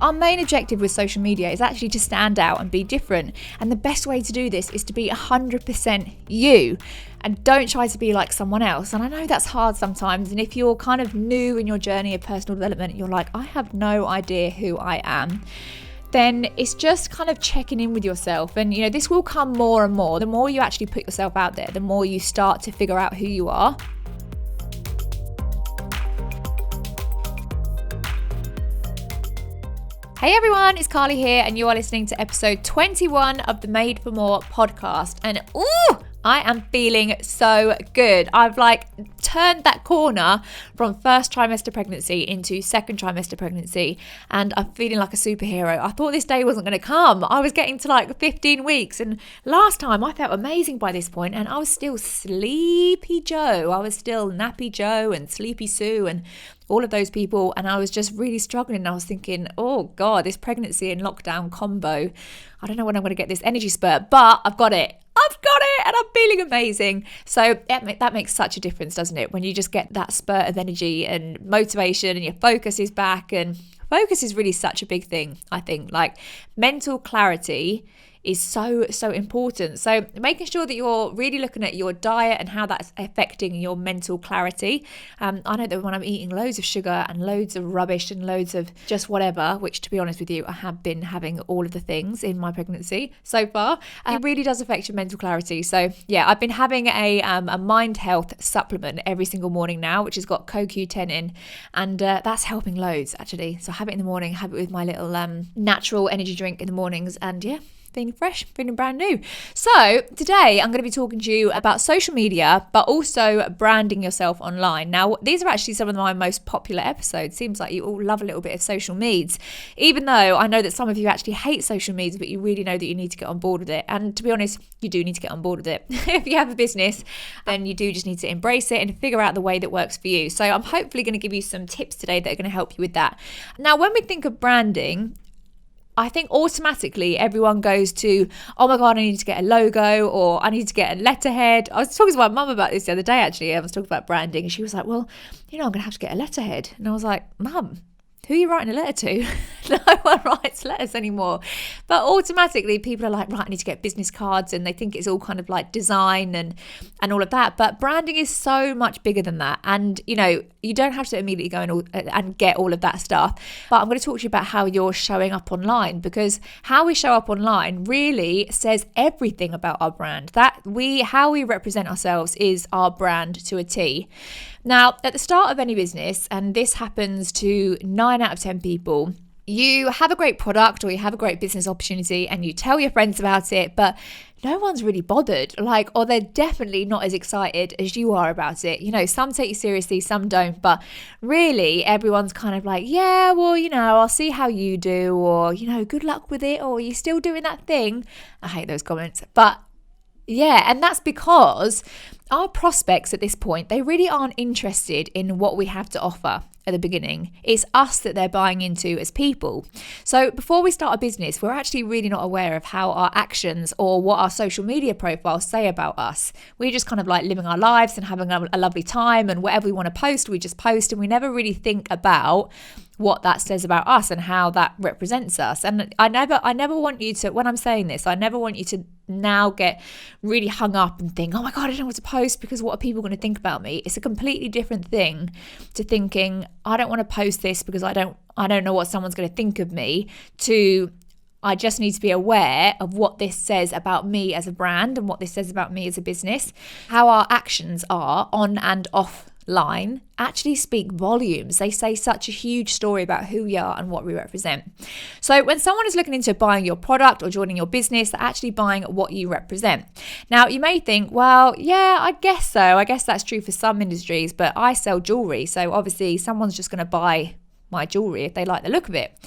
Our main objective with social media is actually to stand out and be different. And the best way to do this is to be 100% you. And don't try to be like someone else. And I know that's hard sometimes. And if you're kind of new in your journey of personal development, you're like, I have no idea who I am, then it's just kind of checking in with yourself. And, this will come more and more. The more you actually put yourself out there, the more you start to figure out who you are. Hey everyone, it's Carly here, and you are listening to episode 21 of the Made for More podcast. And I am feeling so good. I've turned that corner from first trimester pregnancy into second trimester pregnancy, and I'm feeling like a superhero. I thought this day wasn't going to come. I was getting to 15 weeks, and last time I felt amazing by this point, and I was still sleepy Joe. I was still nappy Joe and sleepy Sue and all of those people, and I was just really struggling. I was thinking, oh God, this pregnancy and lockdown combo, I don't know when I'm going to get this energy spurt, but I've got it, and I'm feeling amazing. So that makes such a difference, doesn't it? When you just get that spurt of energy and motivation and your focus is back. And focus is really such a big thing, I think. Mental clarity is so important. So making sure that you're really looking at your diet and how that's affecting your mental clarity. I know that when I'm eating loads of sugar and loads of rubbish and loads of just whatever, which to be honest with you, I have been having all of the things in my pregnancy so far, it really does affect your mental clarity. So yeah, I've been having a mind health supplement every single morning now, which has got CoQ10 in, and that's helping loads actually. So I have it in the morning, have it with my little natural energy drink in the mornings, and yeah, feeling fresh, feeling brand new. So today I'm going to be talking to you about social media, but also branding yourself online. Now, these are actually some of my most popular episodes. Seems like you all love a little bit of social medias, even though I know that some of you actually hate social medias, but you really know that you need to get on board with it. And to be honest, you do need to get on board with it. If you have a business, then you do just need to embrace it and figure out the way that works for you. So I'm hopefully going to give you some tips today that are going to help you with that. Now, when we think of branding, I think automatically everyone goes to, oh my God, I need to get a logo, or I need to get a letterhead. I was talking to my mum about this the other day, actually. I was talking about branding, and she was like, well, I'm going to have to get a letterhead. And I was like, Mum, who are you writing a letter to? No one writes letters anymore. But automatically people are like, right, I need to get business cards, and they think it's all kind of like design and all of that. But branding is so much bigger than that. And, you don't have to immediately go and get all of that stuff. But I'm going to talk to you about how you're showing up online, because how we show up online really says everything about our brand. How we represent ourselves is our brand to a T. Now, at the start of any business, and this happens to 9 out of 10 people, you have a great product or you have a great business opportunity and you tell your friends about it, but no one's really bothered, or they're definitely not as excited as you are about it. Some take you seriously, some don't, but really everyone's kind of like, yeah, well, I'll see how you do, or, good luck with it, or you're still doing that thing. I hate those comments, but yeah, and that's because our prospects at this point, they really aren't interested in what we have to offer at the beginning. It's us that they're buying into as people. So before we start a business, we're actually really not aware of how our actions or what our social media profiles say about us. We're just kind of living our lives and having a lovely time, and whatever we want to post, we just post, and we never really think about what that says about us and how that represents us. And I never want you to, when I'm saying this, I never want you to now get really hung up and think, oh my God, I don't know what to post because what are people going to think about me? It's a completely different thing to thinking, I don't want to post this because I don't know what someone's going to think of me, to I just need to be aware of what this says about me as a brand and what this says about me as a business. How our actions are on and offline actually speak volumes. They say such a huge story about who we are and what we represent. So when someone is looking into buying your product or joining your business, they're actually buying what you represent. Now, you may think, well, yeah, I guess so. I guess that's true for some industries, but I sell jewelry. So obviously someone's just going to buy my jewelry if they like the look of it.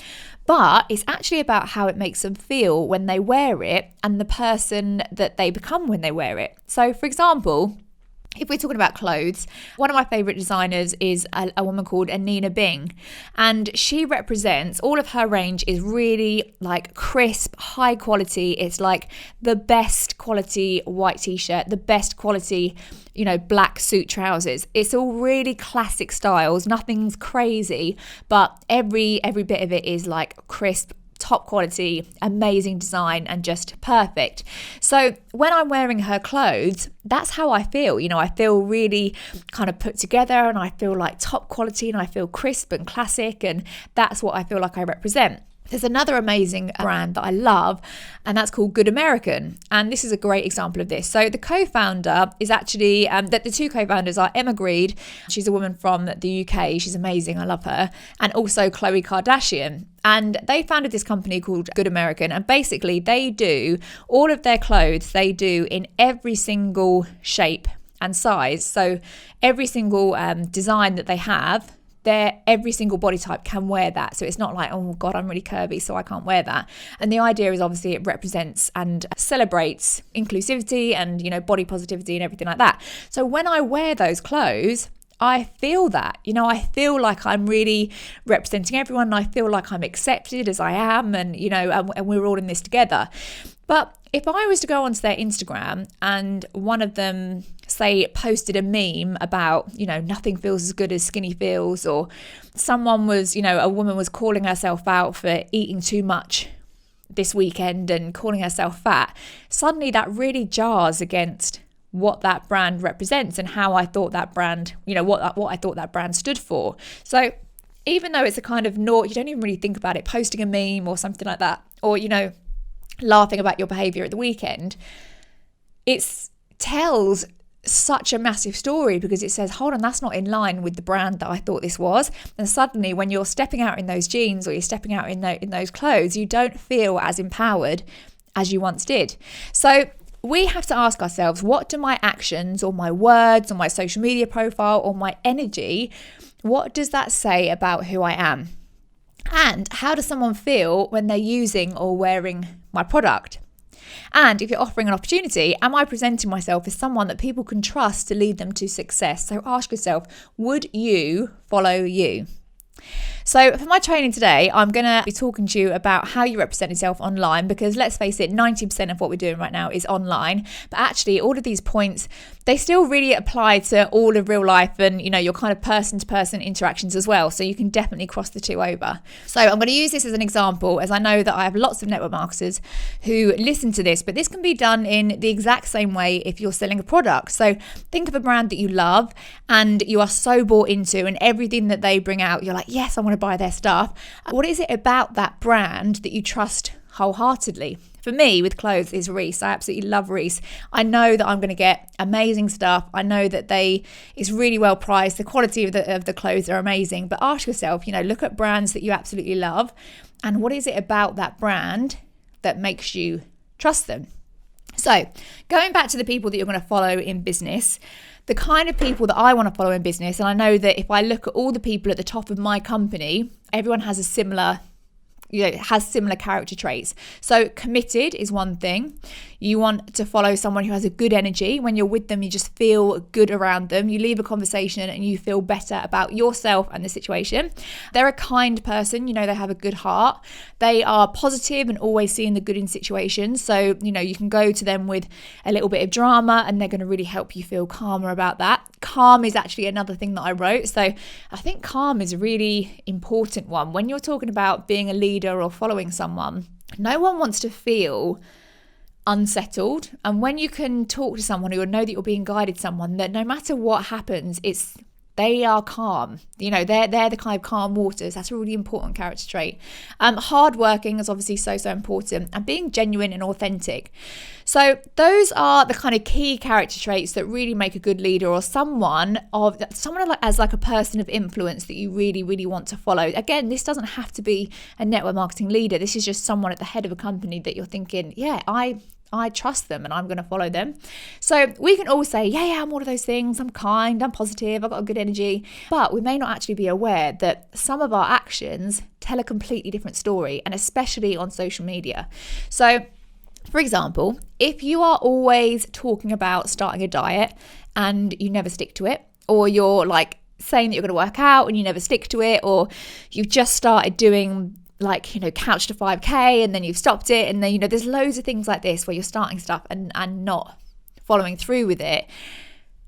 But it's actually about how it makes them feel when they wear it and the person that they become when they wear it. So for example, if we're talking about clothes, one of my favorite designers is a woman called Anina Bing, and she represents, all of her range is really like crisp, high quality. It's like the best quality white t-shirt, the best quality, black suit trousers. It's all really classic styles, nothing's crazy, but every bit of it is like crisp, top quality, amazing design, and just perfect. So when I'm wearing her clothes, that's how I feel. I feel really kind of put together, and I feel like top quality, and I feel crisp and classic, and that's what I feel like I represent. There's another amazing brand that I love, and that's called Good American. And this is a great example of this. So the co-founder is actually, the two co-founders are Emma Grede. She's a woman from the UK. She's amazing. I love her. And also Khloe Kardashian. And they founded this company called Good American. And basically they do all of their clothes, they do in every single shape and size. So every single design that they have, every single body type can wear that. So it's not like, oh God, I'm really curvy, so I can't wear that. And the idea is obviously it represents and celebrates inclusivity and, body positivity and everything like that. So when I wear those clothes, I feel that, I feel like I'm really representing everyone, and I feel like I'm accepted as I am, and, and we're all in this together. But if I was to go onto their Instagram and one of them, say, posted a meme about, nothing feels as good as skinny feels, or someone was, a woman was calling herself out for eating too much this weekend and calling herself fat, suddenly that really jars against what that brand represents and how I thought that brand, what I thought that brand stood for. So even though it's a kind of you don't even really think about it, posting a meme or something like that, or, laughing about your behavior at the weekend, it tells such a massive story, because it says, hold on, that's not in line with the brand that I thought this was. And suddenly when you're stepping out in those jeans, or you're stepping out in those clothes, you don't feel as empowered as you once did. So we have to ask ourselves, what do my actions or my words or my social media profile or my energy, what does that say about who I am? And how does someone feel when they're using or wearing my product? And if you're offering an opportunity, am I presenting myself as someone that people can trust to lead them to success? So ask yourself, would you follow you? So for my training today, I'm going to be talking to you about how you represent yourself online, because let's face it, 90% of what we're doing right now is online. But actually, all of these points, they still really apply to all of real life and, your kind of person-to-person interactions as well. So you can definitely cross the two over. So I'm going to use this as an example, as I know that I have lots of network marketers who listen to this, but this can be done in the exact same way if you're selling a product. So think of a brand that you love and you are so bought into, and everything that they bring out, you're like, yes, I want to buy their stuff. What is it about that brand that you trust wholeheartedly? For me, with clothes, is Reiss. I absolutely love Reiss. I know that I'm going to get amazing stuff. I know that it's really well priced. The quality of the clothes are amazing. But ask yourself, look at brands that you absolutely love, and what is it about that brand that makes you trust them? So going back to the people that you're going to follow in business, the kind of people that I want to follow in business, and I know that if I look at all the people at the top of my company, everyone has a similar character traits. So committed is one thing. You want to follow someone who has a good energy. When you're with them, you just feel good around them. You leave a conversation and you feel better about yourself and the situation. They're a kind person. They have a good heart. They are positive and always seeing the good in situations. So, you can go to them with a little bit of drama and they're going to really help you feel calmer about that. Calm is actually another thing that I wrote. So I think calm is a really important one. When you're talking about being a leader or following someone, no one wants to feel unsettled. And when you can talk to someone who will know that you're being guided, someone that no matter what happens, they are calm. They're the kind of calm waters. That's a really important character trait. Hardworking is obviously so important, and being genuine and authentic. So those are the kind of key character traits that really make a good leader, or someone as like a person of influence that you really, really want to follow. Again, this doesn't have to be a network marketing leader. This is just someone at the head of a company that you're thinking, yeah, I trust them and I'm going to follow them. So we can all say, yeah, I'm all of those things. I'm kind, I'm positive, I've got a good energy. But we may not actually be aware that some of our actions tell a completely different story, and especially on social media. So For example, if you are always talking about starting a diet and you never stick to it, or you're like saying that you're going to work out and you never stick to it, or you've just started doing like, couch to 5K and then you've stopped it, and then, there's loads of things like this where you're starting stuff and not following through with it.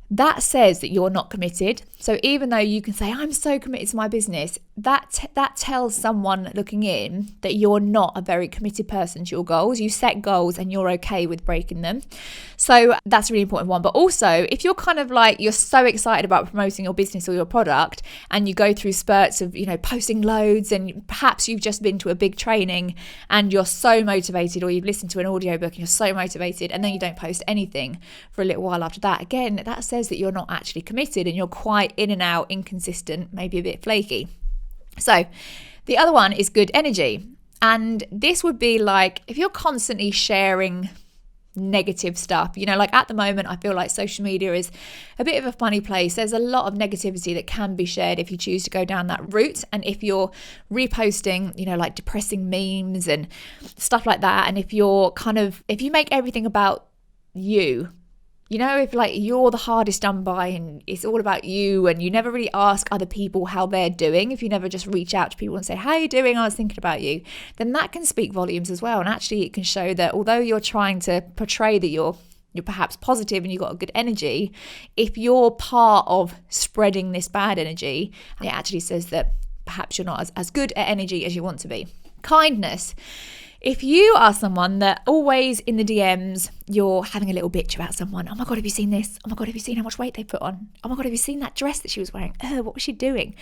That says that you're not committed. So even though you can say, I'm so committed to my business, that tells someone looking in that you're not a very committed person to your goals. You set goals and you're okay with breaking them. So that's a really important one. But also, if you're kind of like, you're so excited about promoting your business or your product, and you go through spurts of, posting loads, and perhaps you've just been to a big training and you're so motivated, or you've listened to an audiobook and you're so motivated, and then you don't post anything for a little while after that. Again, that says that you're not actually committed and you're quite in and out, inconsistent, maybe a bit flaky. So the other one is good energy. And this would be like if you're constantly sharing negative stuff, like at the moment, I feel like social media is a bit of a funny place. There's a lot of negativity that can be shared if you choose to go down that route. And if you're reposting, like depressing memes and stuff like that, and if you make everything about you, if like you're the hardest done by and it's all about you, and you never really ask other people how they're doing, if you never just reach out to people and say, how are you doing? I was thinking about you, then that can speak volumes as well. And actually it can show that although you're trying to portray that you're perhaps positive and you've got a good energy, if you're part of spreading this bad energy, it actually says that perhaps you're not as good at energy as you want to be. Kindness. If you are someone that always in the DMs, you're having a little bitch about someone. Oh my God, have you seen this? Oh my God, have you seen how much weight they put on? Oh my God, have you seen that dress that she was wearing? What was she doing?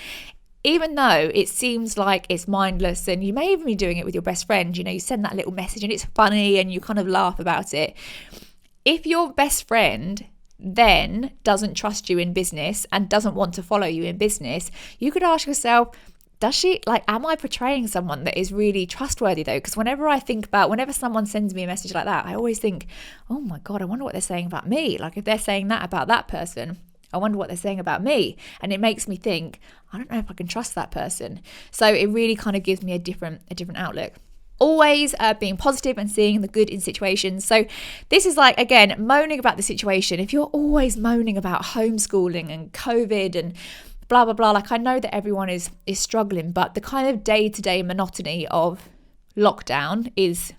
Even though it seems like it's mindless, and you may even be doing it with your best friend, you send that little message and it's funny and you kind of laugh about it. If your best friend then doesn't trust you in business and doesn't want to follow you in business, you could ask yourself, am I portraying someone that is really trustworthy though? Because whenever someone sends me a message like that, I always think, oh my God, I wonder what they're saying about me. Like if they're saying that about that person, I wonder what they're saying about me. And it makes me think, I don't know if I can trust that person. So it really kind of gives me a different outlook. Always being positive and seeing the good in situations. So this is like, again, moaning about the situation. If you're always moaning about homeschooling and COVID and blah, blah, blah. Like I know that everyone is struggling, but the kind of day-to-day monotony of lockdown is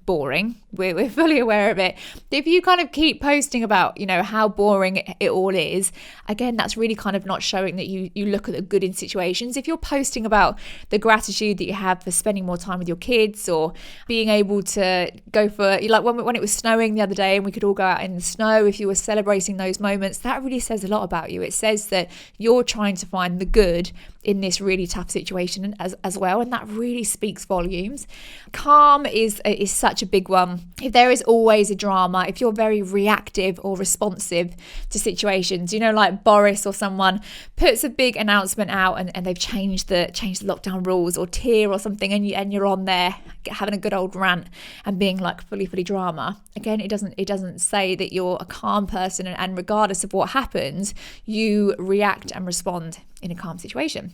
boring. We're fully aware of it. If you kind of keep posting about, how boring it all is, again, that's really kind of not showing that you look at the good in situations. If you're posting about the gratitude that you have for spending more time with your kids, or being able to go for, like when it was snowing the other day and we could all go out in the snow, if you were celebrating those moments, that really says a lot about you. It says that you're trying to find the good in this really tough situation as well, and that really speaks volumes. Calm is such a big one. If there is always a drama, if you're very reactive or responsive to situations, like Boris or someone puts a big announcement out and they've changed the lockdown rules, or Tyr or something, and you're on there having a good old rant and being like fully drama. Again, it doesn't say that you're a calm person, and regardless of what happens, you react and respond in a calm situation.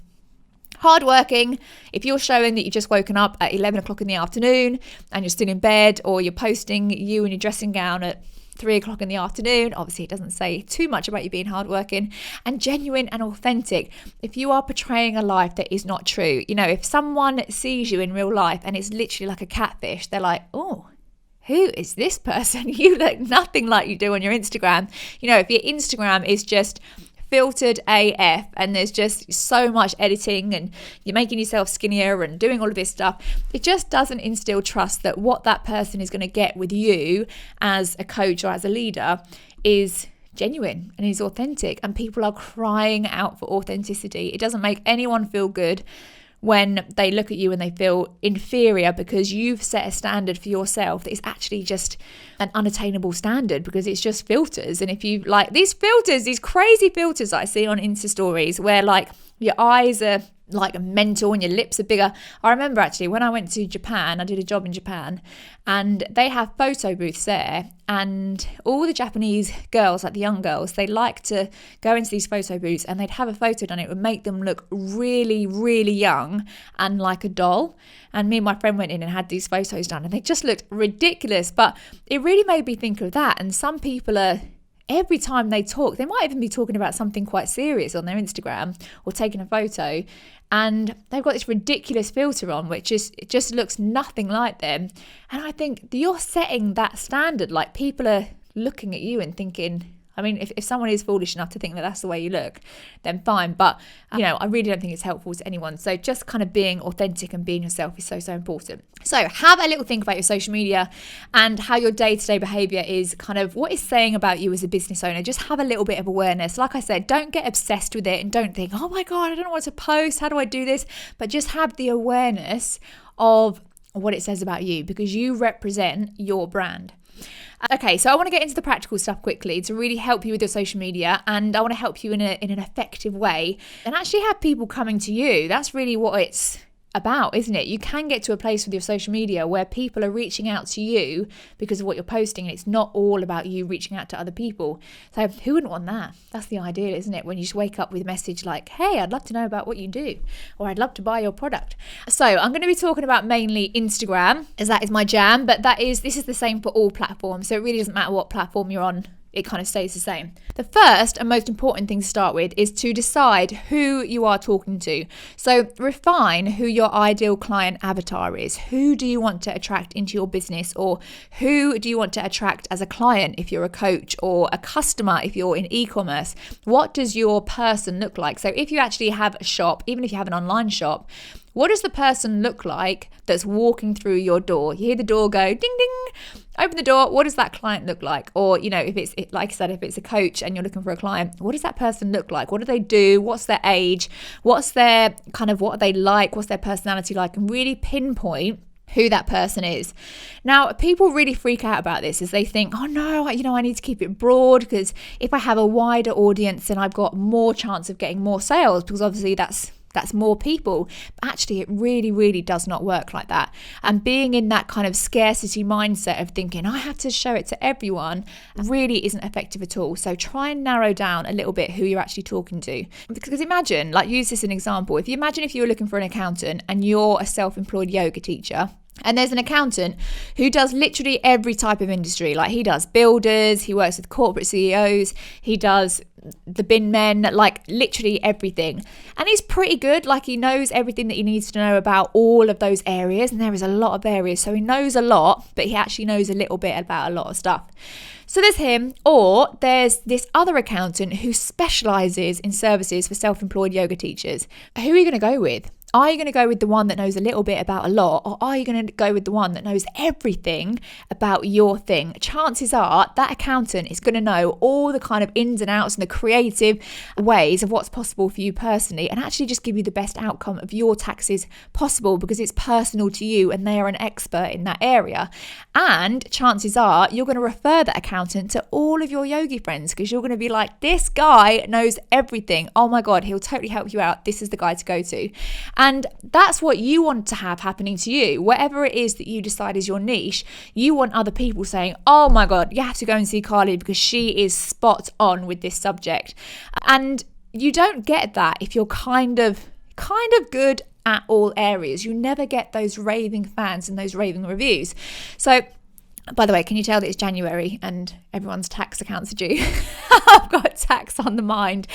Hardworking, if you're showing that you've just woken up at 11 o'clock in the afternoon and you're still in bed, or you're posting you in your dressing gown at 3 o'clock in the afternoon, obviously it doesn't say too much about you being hardworking. And genuine and authentic, if you are portraying a life that is not true, if someone sees you in real life and it's literally like a catfish, they're like, oh, who is this person? You look nothing like you do on your Instagram. If your Instagram is just filtered AF and there's just so much editing and you're making yourself skinnier and doing all of this stuff, it just doesn't instill trust that what that person is going to get with you as a coach or as a leader is genuine and is authentic. And people are crying out for authenticity. It doesn't make anyone feel good when they look at you and they feel inferior because you've set a standard for yourself that is actually just an unattainable standard, because it's just filters. And if you like these filters, these crazy filters that I see on Insta stories where like your eyes are like mental and your lips are bigger. I remember actually when I went to Japan, I did a job in Japan, and they have photo booths there, and all the Japanese girls, like the young girls, they like to go into these photo booths and they'd have a photo done. It would make them look really, really young and like a doll. And me and my friend went in and had these photos done, and they just looked ridiculous. But it really made me think of that. And some people are, every time they talk, they might even be talking about something quite serious on their Instagram or taking a photo, and they've got this ridiculous filter on, which is, it just looks nothing like them. And I think you're setting that standard. Like, people are looking at you and thinking, I mean, if someone is foolish enough to think that that's the way you look, then fine. But, I really don't think it's helpful to anyone. So just kind of being authentic and being yourself is so, so important. So have a little think about your social media and how your day-to-day behavior is kind of what it's saying about you as a business owner. Just have a little bit of awareness. Like I said, don't get obsessed with it and don't think, oh my God, I don't know what to post. How do I do this? But just have the awareness of what it says about you, because you represent your brand. Okay, so I want to get into the practical stuff quickly to really help you with your social media, and I want to help you in an effective way and actually have people coming to you. That's really what it's about, isn't it? You can get to a place with your social media where people are reaching out to you because of what you're posting, and it's not all about you reaching out to other people. So who wouldn't want that? That's the ideal, isn't it? When you just wake up with a message like, hey, I'd love to know about what you do, or I'd love to buy your product. So I'm going to be talking about mainly Instagram, as that is my jam, but this is the same for all platforms. So it really doesn't matter what platform you're on. It kind of stays the same. The first and most important thing to start with is to decide who you are talking to. So refine who your ideal client avatar is. Who do you want to attract into your business, or who do you want to attract as a client if you're a coach, or a customer if you're in e-commerce? What does your person look like? So if you actually have a shop, even if you have an online shop, what does the person look like that's walking through your door? You hear the door go ding, ding, open the door. What does that client look like? Or, if it's, like I said, if it's a coach and you're looking for a client, what does that person look like? What do they do? What's their age? What's their what are they like? What's their personality like? And really pinpoint who that person is. Now, people really freak out about this as they think, oh no, I need to keep it broad, because if I have a wider audience, then I've got more chance of getting more sales, because obviously that's more people. But actually, it really, really does not work like that. And being in that kind of scarcity mindset of thinking, I have to show it to everyone, really isn't effective at all. So try and narrow down a little bit who you're actually talking to. Because imagine, use this as an example. If you were looking for an accountant and you're a self-employed yoga teacher, and there's an accountant who does literally every type of industry. Like, he does builders, he works with corporate CEOs, he does the bin men, literally everything. And he's pretty good. He knows everything that he needs to know about all of those areas. And there is a lot of areas. So he knows a lot, but he actually knows a little bit about a lot of stuff. So there's him, or there's this other accountant who specializes in services for self-employed yoga teachers. Who are you going to go with? Are you going to go with the one that knows a little bit about a lot, or are you going to go with the one that knows everything about your thing? Chances are that accountant is going to know all the kind of ins and outs and the creative ways of what's possible for you personally, and actually just give you the best outcome of your taxes possible, because it's personal to you and they are an expert in that area. And chances are you're going to refer that accountant to all of your yogi friends, because you're going to be like, this guy knows everything. Oh my God, he'll totally help you out. This is the guy to go to. And that's what you want to have happening to you. Whatever it is that you decide is your niche, you want other people saying, oh my God, you have to go and see Carly because she is spot on with this subject. And you don't get that if you're kind of good at all areas. You never get those raving fans and those raving reviews. So, by the way, can you tell that it's January and everyone's tax accounts are due? I've got tax on the mind.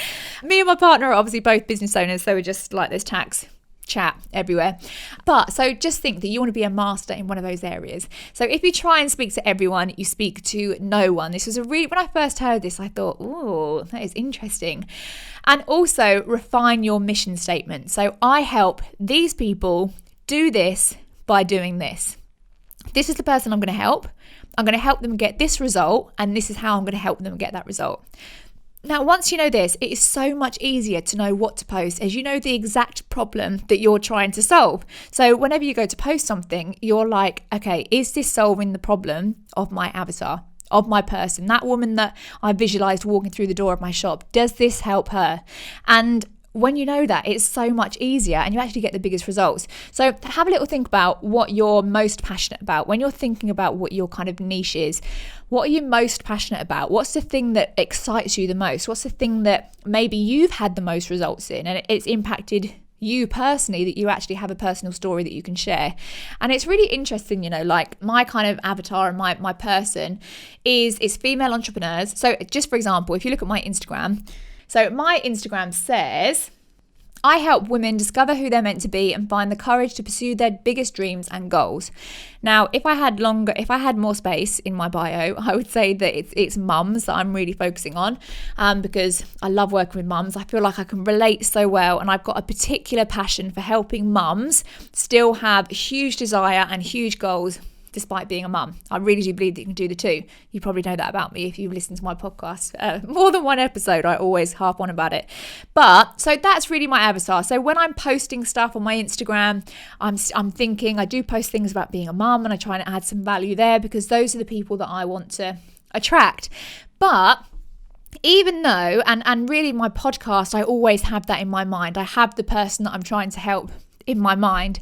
Me and my partner are obviously both business owners, so we're just there's tax chat everywhere. But so just think that you want to be a master in one of those areas. So if you try and speak to everyone, you speak to no one. This was when I first heard this, I thought, oh, that is interesting. And also refine your mission statement. So I help these people do this by doing this. This is the person I'm going to help. I'm going to help them get this result, and this is how I'm going to help them get that result. Now, once you know this, it is so much easier to know what to post, as you know the exact problem that you're trying to solve. So whenever you go to post something, you're like, okay, is this solving the problem of my avatar, of my person, that woman that I visualized walking through the door of my shop? Does this help her? And when you know that, it's so much easier and you actually get the biggest results. So have a little think about what you're most passionate about. When you're thinking about what your kind of niche is, what are you most passionate about? What's the thing that excites you the most? What's the thing that maybe you've had the most results in and it's impacted you personally, that you actually have a personal story that you can share? And it's really interesting, like my kind of avatar and my person is female entrepreneurs. So just for example, if you look at my Instagram, so my Instagram says, I help women discover who they're meant to be and find the courage to pursue their biggest dreams and goals. Now, if I had more space in my bio, I would say that it's mums that I'm really focusing on, because I love working with mums. I feel like I can relate so well, and I've got a particular passion for helping mums still have huge desire and huge goals despite being a mum. I really do believe that you can do the two. You probably know that about me if you've listened to my podcast more than one episode. I always harp on about it. But so that's really my avatar. So when I'm posting stuff on my Instagram, I'm thinking, I do post things about being a mum, and I try and add some value there because those are the people that I want to attract. But even though, and really my podcast, I always have that in my mind. I have the person that I'm trying to help in my mind.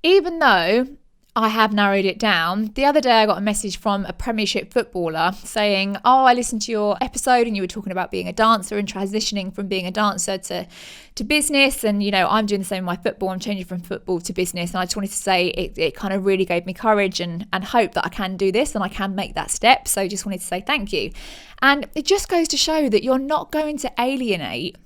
Even though I have narrowed it down. The other day I got a message from a Premiership footballer saying, I listened to your episode and you were talking about being a dancer and transitioning from being a dancer to business. And, I'm doing the same with my football. I'm changing from football to business. And I just wanted to say it kind of really gave me courage and hope that I can do this and I can make that step. So just wanted to say thank you. And it just goes to show that you're not going to alienate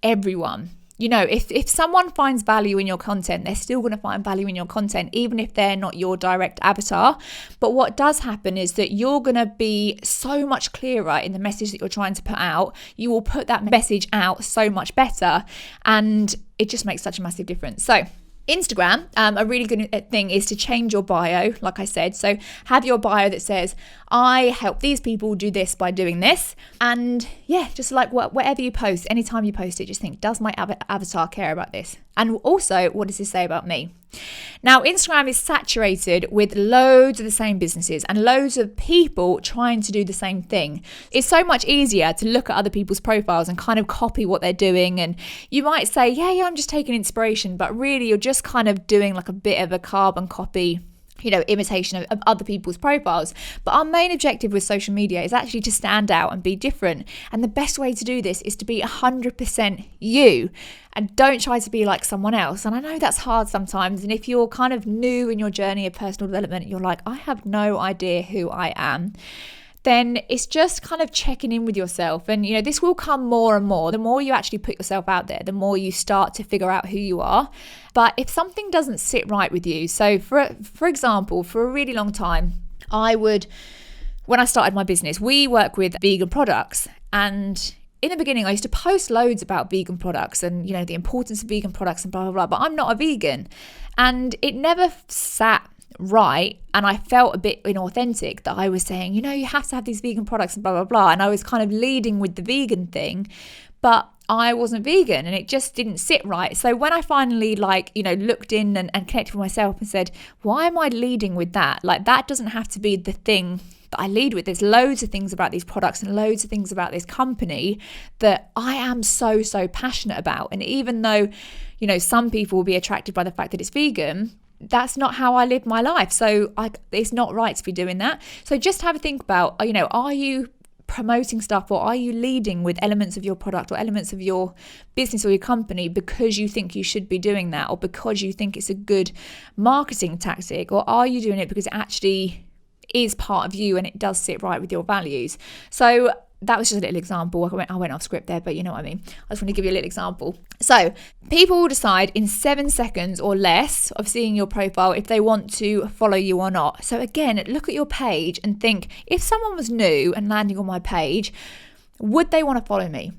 everyone. If someone finds value in your content, they're still going to find value in your content, even if they're not your direct avatar. But what does happen is that you're going to be so much clearer in the message that you're trying to put out. You will put that message out so much better, and it just makes such a massive difference. So Instagram, a really good thing is to change your bio, like I said. So have your bio that says, I help these people do this by doing this. And yeah, just like whatever you post, anytime you post it, just think, does my avatar care about this? And also, what does this say about me? Now, Instagram is saturated with loads of the same businesses and loads of people trying to do the same thing. It's so much easier to look at other people's profiles and kind of copy what they're doing. And you might say, yeah, I'm just taking inspiration, but really you're just kind of doing like a bit of a carbon copy, imitation of other people's profiles. But our main objective with social media is actually to stand out and be different. And the best way to do this is to be 100% you, and don't try to be like someone else. And I know that's hard sometimes. And if you're kind of new in your journey of personal development, you're like, I have no idea who I am, then it's just kind of checking in with yourself. And, this will come more and more. The more you actually put yourself out there, the more you start to figure out who you are. But if something doesn't sit right with you, so for example, for a really long time, when I started my business, we work with vegan products. And in the beginning, I used to post loads about vegan products and, the importance of vegan products and blah, blah, blah. But I'm not a vegan. And it never sat right, and I felt a bit inauthentic that I was saying, you have to have these vegan products and blah, blah, blah. And I was kind of leading with the vegan thing, but I wasn't vegan and it just didn't sit right. So when I finally looked in and connected with myself and said, why am I leading with that? Like, that doesn't have to be the thing that I lead with. There's loads of things about these products and loads of things about this company that I am so, so passionate about. And even though, some people will be attracted by the fact that it's vegan, that's not how I live my life. So it's not right to be doing that. So just have a think about, are you promoting stuff, or are you leading with elements of your product or elements of your business or your company because you think you should be doing that, or because you think it's a good marketing tactic, or are you doing it because it actually is part of you and it does sit right with your values? So that was just a little example. I went off script there, but you know what I mean. I just want to give you a little example. So people will decide in 7 seconds or less of seeing your profile if they want to follow you or not. So again, look at your page and think, if someone was new and landing on my page, would they want to follow me?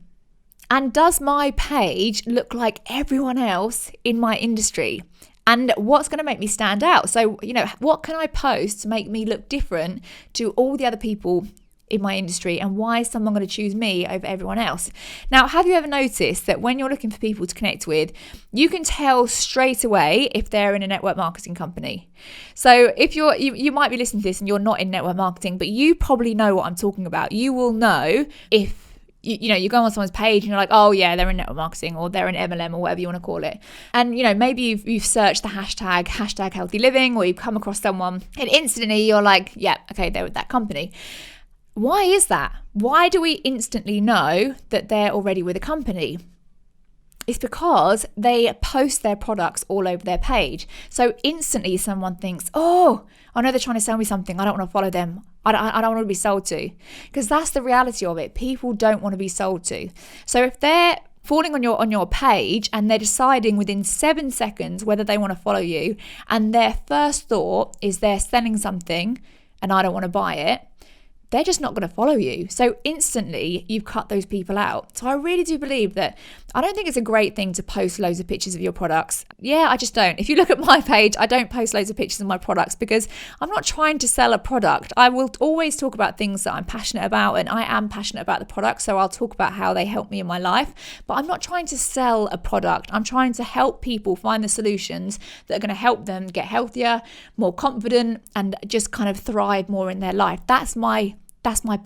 And does my page look like everyone else in my industry? And what's going to make me stand out? So, what can I post to make me look different to all the other people in my industry, and why is someone going to choose me over everyone else? Now, have you ever noticed that when you're looking for people to connect with, you can tell straight away if they're in a network marketing company? So if you might be listening to this and you're not in network marketing, but you probably know what I'm talking about. You will know if you go on someone's page and you're like, oh yeah, they're in network marketing or they're in MLM or whatever you want to call it. And, maybe you've searched the hashtag healthy living, or you've come across someone and instantly you're like, yeah, okay, they're with that company. Why is that? Why do we instantly know that they're already with a company? It's because they post their products all over their page. So instantly someone thinks, oh, I know they're trying to sell me something. I don't want to follow them. I don't want to be sold to. Because that's the reality of it. People don't want to be sold to. So if they're falling on your page and they're deciding within 7 seconds whether they want to follow you, and their first thought is they're selling something and I don't want to buy it, they're just not going to follow you. So instantly you've cut those people out. So I really do believe that I don't think it's a great thing to post loads of pictures of your products. Yeah, I just don't. If you look at my page, I don't post loads of pictures of my products because I'm not trying to sell a product. I will always talk about things that I'm passionate about, and I am passionate about the product. So I'll talk about how they help me in my life, but I'm not trying to sell a product. I'm trying to help people find the solutions that are going to help them get healthier, more confident, and just kind of thrive more in their life. That's my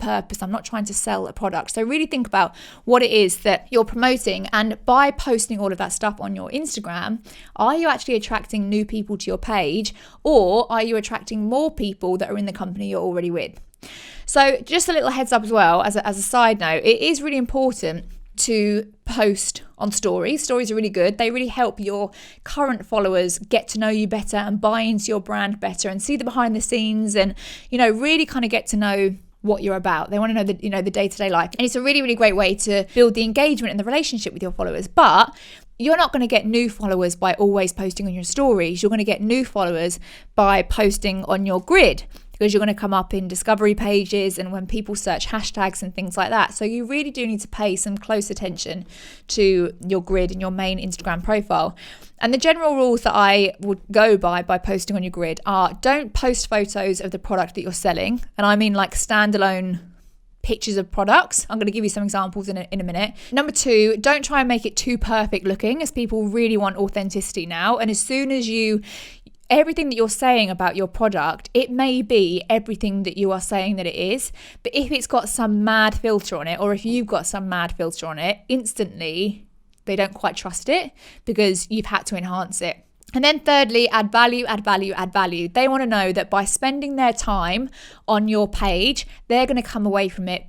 purpose. I'm not trying to sell a product. So really think about what it is that you're promoting. And by posting all of that stuff on your Instagram, are you actually attracting new people to your page, or are you attracting more people that are in the company you're already with? So just a little heads up as well, as a side note, it is really important to post on stories. Stories are really good. They really help your current followers get to know you better and buy into your brand better and see the behind the scenes and, really kind of get to know what you're about. They want to know the day-to-day life. And it's a really, really great way to build the engagement and the relationship with your followers. But you're not going to get new followers by always posting on your stories. You're going to get new followers by posting on your grid, because you're going to come up in discovery pages and when people search hashtags and things like that. So you really do need to pay some close attention to your grid and your main Instagram profile. And the general rules that I would go by posting on your grid are: don't post photos of the product that you're selling. And I mean like standalone pictures of products. I'm going to give you some examples in a minute. Number 2, don't try and make it too perfect looking, as people really want authenticity now. And as soon as everything that you're saying about your product, it may be everything that you are saying that it is, but if it's got some mad filter on it, or if you've got some mad filter on it, instantly they don't quite trust it because you've had to enhance it. And then thirdly, add value, add value, add value. They want to know that by spending their time on your page, they're going to come away from it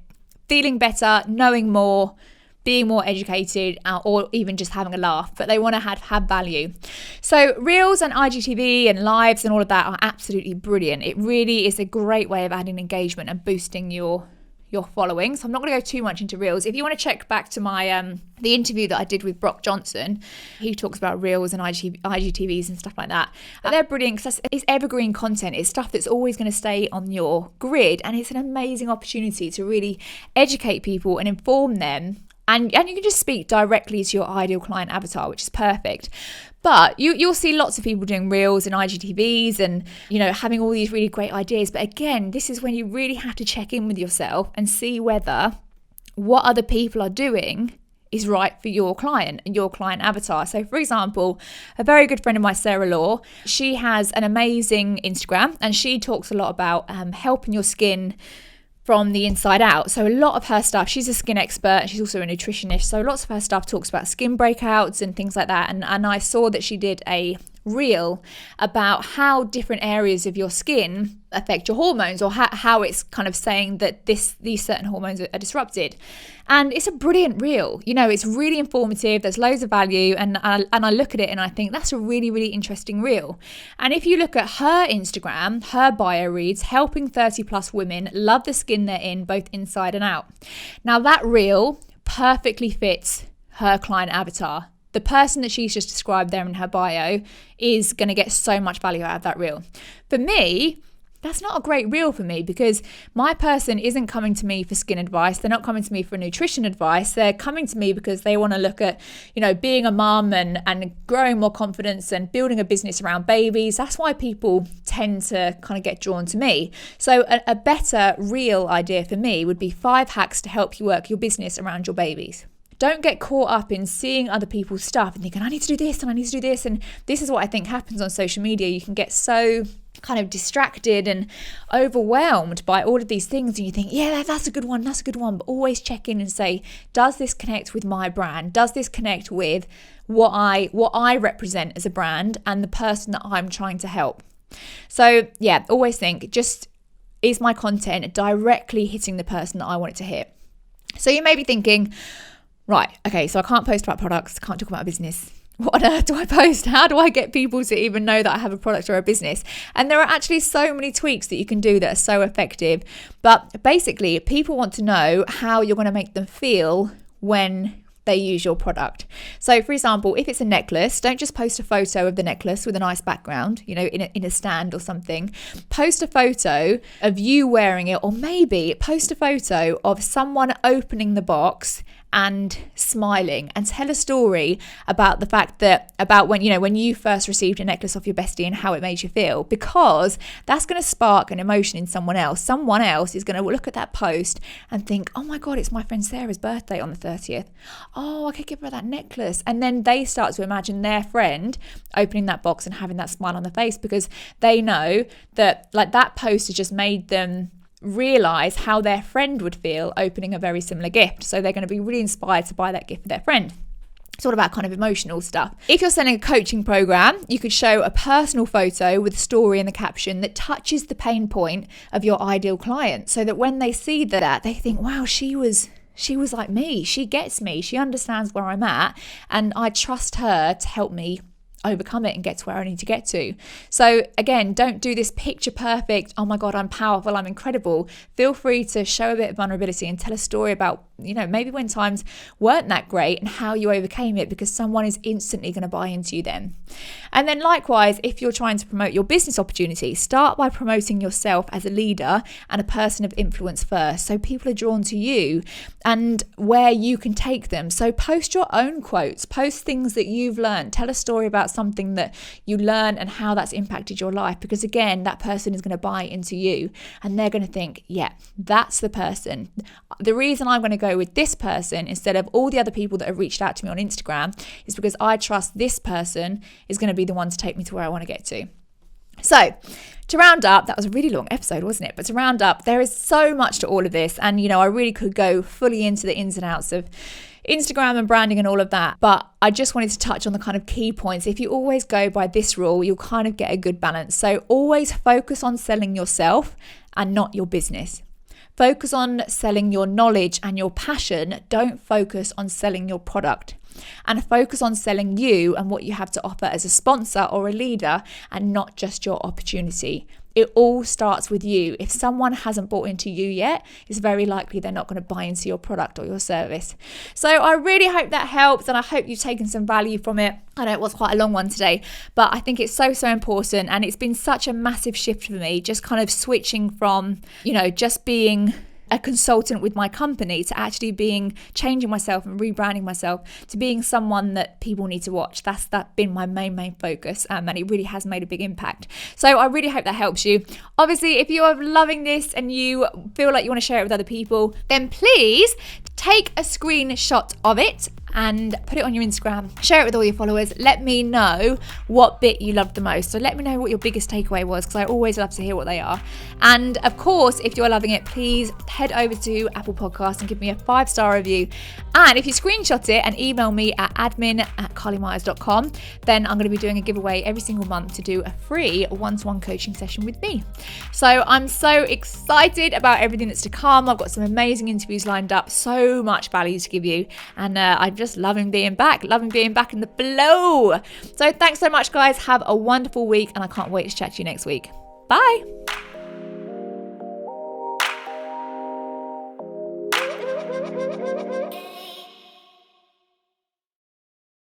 feeling better, knowing more, being more educated, or even just having a laugh, but they want to have value. So Reels and IGTV and lives and all of that are absolutely brilliant. It really is a great way of adding engagement and boosting your following. So I'm not going to go too much into Reels. If you want to check back to my the interview that I did with Brock Johnson, he talks about Reels and IGTVs and stuff like that. And they're brilliant because it's evergreen content. It's stuff that's always going to stay on your grid, and it's an amazing opportunity to really educate people and inform them. And you can just speak directly to your ideal client avatar, which is perfect. But you'll see lots of people doing Reels and IGTVs and, having all these really great ideas. But again, this is when you really have to check in with yourself and see whether what other people are doing is right for your client and your client avatar. So for example, a very good friend of mine, Sarah Law, she has an amazing Instagram and she talks a lot about helping your skin from the inside out. So a lot of her stuff, she's a skin expert, she's also a nutritionist, so lots of her stuff talks about skin breakouts and things like that. And I saw that she did a reel about how different areas of your skin affect your hormones, or how it's kind of saying that these certain hormones are disrupted. And it's a brilliant reel. It's really informative, there's loads of value, and I look at it and I think that's a really, really interesting reel. And if you look at her Instagram, her bio reads, helping 30 plus women love the skin they're in, both inside and out. Now that reel perfectly fits her client avatar. The person that she's just described there in her bio is going to get so much value out of that reel. For me, that's not a great reel for me, because my person isn't coming to me for skin advice. They're not coming to me for nutrition advice. They're coming to me because they want to look at, being a mum and growing more confidence and building a business around babies. That's why people tend to kind of get drawn to me. So a better reel idea for me would be 5 hacks to help you work your business around your babies. Don't get caught up in seeing other people's stuff and thinking, I need to do this and I need to do this. And this is what I think happens on social media. You can get so kind of distracted and overwhelmed by all of these things, and you think, yeah, that's a good one, but always check in and say, does this connect with my brand? Does this connect with what I represent as a brand and the person that I'm trying to help? So yeah, always think, just, is my content directly hitting the person that I want it to hit? So you may be thinking, right, okay, so I can't post about products, can't talk about a business. What on earth do I post? How do I get people to even know that I have a product or a business? And there are actually so many tweaks that you can do that are so effective. But basically, people want to know how you're going to make them feel when they use your product. So for example, if it's a necklace, don't just post a photo of the necklace with a nice background, in a stand or something. Post a photo of you wearing it, or maybe post a photo of someone opening the box and smiling, and tell a story about the fact that, about when you first received a necklace off your bestie and how it made you feel, because that's going to spark an emotion in someone else. Someone else is going to look at that post and think, oh my God, it's my friend Sarah's birthday on the 30th. Oh, I could give her that necklace. And then they start to imagine their friend opening that box and having that smile on their face, because they know that that post has just made them realize how their friend would feel opening a very similar gift. So they're going to be really inspired to buy that gift for their friend. It's all about kind of emotional stuff. If you're selling a coaching program, you could show a personal photo with a story in the caption that touches the pain point of your ideal client, so that when they see that, they think, wow, she was like me. She gets me. She understands where I'm at, and I trust her to help me overcome it and get to where I need to get to. So again, don't do this picture perfect, oh my God, I'm powerful, I'm incredible. Feel free to show a bit of vulnerability and tell a story about, maybe when times weren't that great and how you overcame it, because someone is instantly going to buy into you then. And then likewise, if you're trying to promote your business opportunity, start by promoting yourself as a leader and a person of influence first, so people are drawn to you and where you can take them. So post your own quotes, post things that you've learned, tell a story about something that you learn and how that's impacted your life, because again, that person is going to buy into you and they're going to think, yeah, that's the person. The reason I'm going to go with this person instead of all the other people that have reached out to me on Instagram is because I trust this person is going to be the one to take me to where I want to get to. So to round up, that was a really long episode, wasn't it? But to round up, there is so much to all of this, and I really could go fully into the ins and outs of Instagram and branding and all of that, but I just wanted to touch on the kind of key points. If you always go by this rule, you'll kind of get a good balance. So always focus on selling yourself and not your business. Focus on selling your knowledge and your passion. Don't focus on selling your product. And focus on selling you and what you have to offer as a sponsor or a leader, and not just your opportunity. It all starts with you. If someone hasn't bought into you yet, it's very likely they're not going to buy into your product or your service. So I really hope that helps, and I hope you've taken some value from it. I know it was quite a long one today, but I think it's so important, and it's been such a massive shift for me, just kind of switching from, just being a consultant with my company to actually changing myself and rebranding myself to being someone that people need to watch. That's been my main focus, and it really has made a big impact. So I really hope that helps you. Obviously, if you are loving this and you feel like you want to share it with other people, then please take a screenshot of it and put it on your Instagram. Share it with all your followers. Let me know what bit you loved the most. So let me know what your biggest takeaway was, because I always love to hear what they are. And of course, if you're loving it, please head over to Apple Podcasts and give me a 5-star review. And if you screenshot it and email me at admin@carlymyers.com, then I'm going to be doing a giveaway every single month to do a free one-to-one coaching session with me. So I'm so excited about everything that's to come. I've got some amazing interviews lined up, so much value to give you. And I'm just loving being back in the flow. So thanks so much, guys. Have a wonderful week, and I can't wait to chat to you next week. Bye.